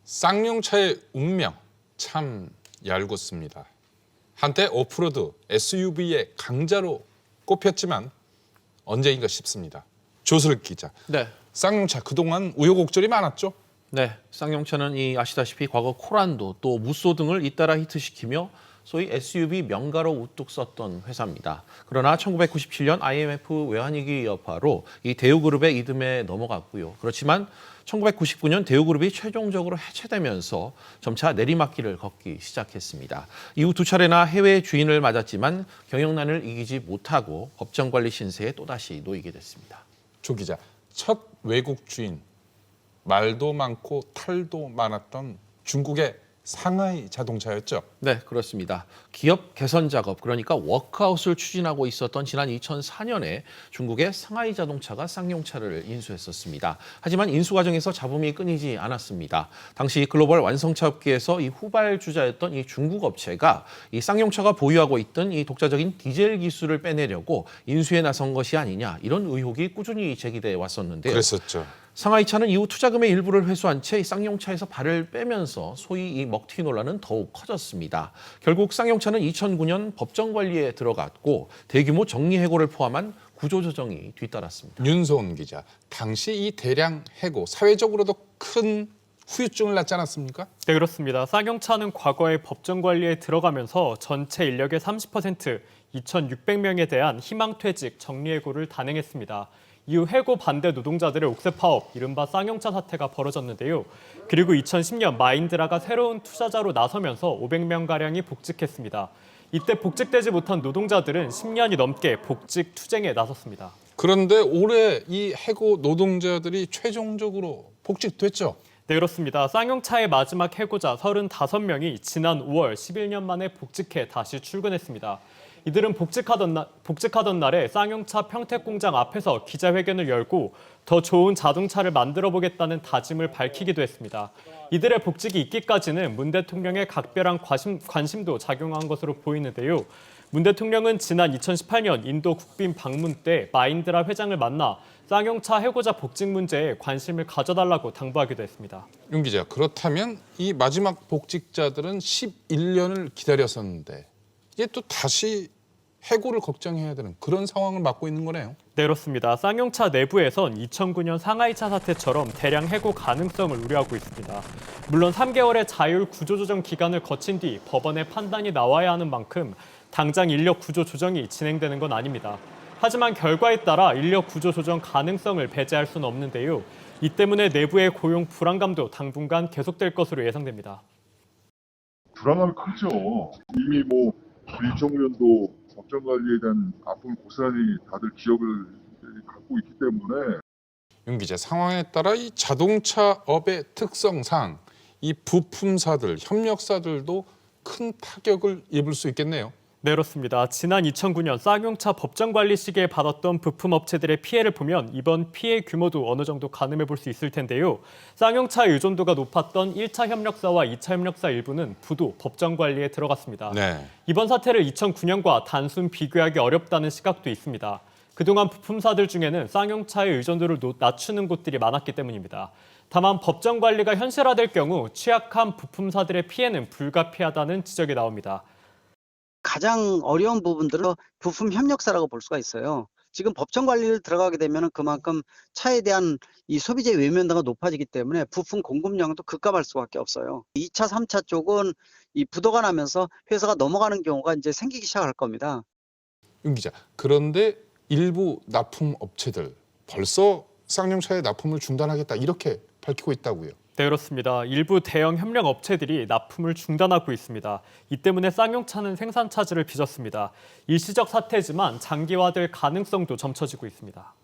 쌍용차의 운명 참 얄궂습니다. 한때 오프로드 SUV의 강자로 꼽혔지만 언제인가 싶습니다. 조슬 기자, 네. 쌍용차 그동안 우여곡절이 많았죠? 네, 쌍용차는 아시다시피 과거 코란도 또 무쏘 등을 잇따라 히트시키며 소위 SUV 명가로 우뚝 섰던 회사입니다. 그러나 1997년 IMF 외환위기 여파로 이 대우그룹의 이듬해 넘어갔고요. 그렇지만 1999년 대우그룹이 최종적으로 해체되면서 점차 내리막길을 걷기 시작했습니다. 이후 두 차례나 해외 주인을 맞았지만 경영난을 이기지 못하고 법정관리 신세에 또다시 놓이게 됐습니다. 조 기자, 첫 외국 주인, 말도 많고 탈도 많았던 중국의 상하이 자동차였죠? 네, 그렇습니다. 기업 개선 작업, 그러니까 워크아웃을 추진하고 있었던 지난 2004년에 중국의 상하이 자동차가 쌍용차를 인수했었습니다. 하지만 인수 과정에서 잡음이 끊이지 않았습니다. 당시 글로벌 완성차 업계에서 이 후발주자였던 이 중국 업체가 이 쌍용차가 보유하고 있던 이 독자적인 디젤 기술을 빼내려고 인수에 나선 것이 아니냐, 이런 의혹이 꾸준히 제기돼 왔었는데요. 그랬었죠. 상하이차는 이후 투자금의 일부를 회수한 채 쌍용차에서 발을 빼면서 소위 이 먹튀 논란은 더욱 커졌습니다. 결국 쌍용차는 2009년 법정 관리에 들어갔고 대규모 정리해고를 포함한 구조조정이 뒤따랐습니다. 윤소은 기자, 당시 이 대량 해고 사회적으로도 큰 후유증을 낳지 않았습니까? 네, 그렇습니다. 쌍용차는 과거에 법정 관리에 들어가면서 전체 인력의 30%, 2,600명에 대한 희망퇴직, 정리해고를 단행했습니다. 이후 해고 반대 노동자들의 옥새 파업, 이른바 쌍용차 사태가 벌어졌는데요. 그리고 2010년 마인드라가 새로운 투자자로 나서면서 500명가량이 복직했습니다. 이때 복직되지 못한 노동자들은 10년이 넘게 복직 투쟁에 나섰습니다. 그런데 올해 이 해고 노동자들이 최종적으로 복직됐죠? 네, 그렇습니다. 쌍용차의 마지막 해고자 35명이 지난 5월 11년 만에 복직해 다시 출근했습니다. 이들은 복직하던 날에 쌍용차 평택공장 앞에서 기자회견을 열고 더 좋은 자동차를 만들어 보겠다는 다짐을 밝히기도 했습니다. 이들의 복직이 있기까지는 문 대통령의 각별한 관심도 작용한 것으로 보이는데요. 문 대통령은 지난 2018년 인도 국빈 방문 때 마인드라 회장을 만나 쌍용차 해고자 복직 문제에 관심을 가져달라고 당부하기도 했습니다. 윤 기자, 그렇다면 이 마지막 복직자들은 11년을 기다렸었는데 이게 또 다시 해고를 걱정해야 되는 그런 상황을 맞고 있는 거네요. 네, 그렇습니다. 쌍용차 내부에선 2009년 상하이차 사태처럼 대량 해고 가능성을 우려하고 있습니다. 물론 3개월의 자율 구조조정 기간을 거친 뒤 법원의 판단이 나와야 하는 만큼 당장 인력 구조 조정이 진행되는 건 아닙니다. 하지만 결과에 따라 인력 구조 조정 가능성을 배제할 수는 없는데요. 이 때문에 내부의 고용 불안감도 당분간 계속될 것으로 예상됩니다. 불안감이 크죠. 이미 2009년도 법정 관리에 대한 아픔을 고스란히 다들 기억을 갖고 있기 때문에. 윤 기자, 상황에 따라 이 자동차업의 특성상 이 부품사들, 협력사들도 큰 타격을 입을 수 있겠네요. 네, 그렇습니다. 지난 2009년 쌍용차 법정 관리 시기에 받았던 부품 업체들의 피해를 보면 이번 피해 규모도 어느 정도 가늠해 볼 수 있을 텐데요. 쌍용차의 의존도가 높았던 1차 협력사와 2차 협력사 일부는 부도 법정 관리에 들어갔습니다. 네. 이번 사태를 2009년과 단순 비교하기 어렵다는 시각도 있습니다. 그동안 부품사들 중에는 쌍용차의 의존도를 낮추는 곳들이 많았기 때문입니다. 다만 법정 관리가 현실화될 경우 취약한 부품사들의 피해는 불가피하다는 지적이 나옵니다. 가장 어려운 부분들은 부품 협력사라고 볼 수가 있어요. 지금 법정 관리를 들어가게 되면 그만큼 차에 대한 이 소비재 외면도가 높아지기 때문에 부품 공급량도 급감할 수밖에 없어요. 2차, 3차 쪽은 이 부도가 나면서 회사가 넘어가는 경우가 이제 생기기 시작할 겁니다. 윤 기자, 그런데 일부 납품 업체들 벌써 쌍용차의 납품을 중단하겠다 이렇게 밝히고 있다고요. 네, 그렇습니다. 일부 대형 협력 업체들이 납품을 중단하고 있습니다. 이 때문에 쌍용차는 생산 차질을 빚었습니다. 일시적 사태지만 장기화될 가능성도 점쳐지고 있습니다.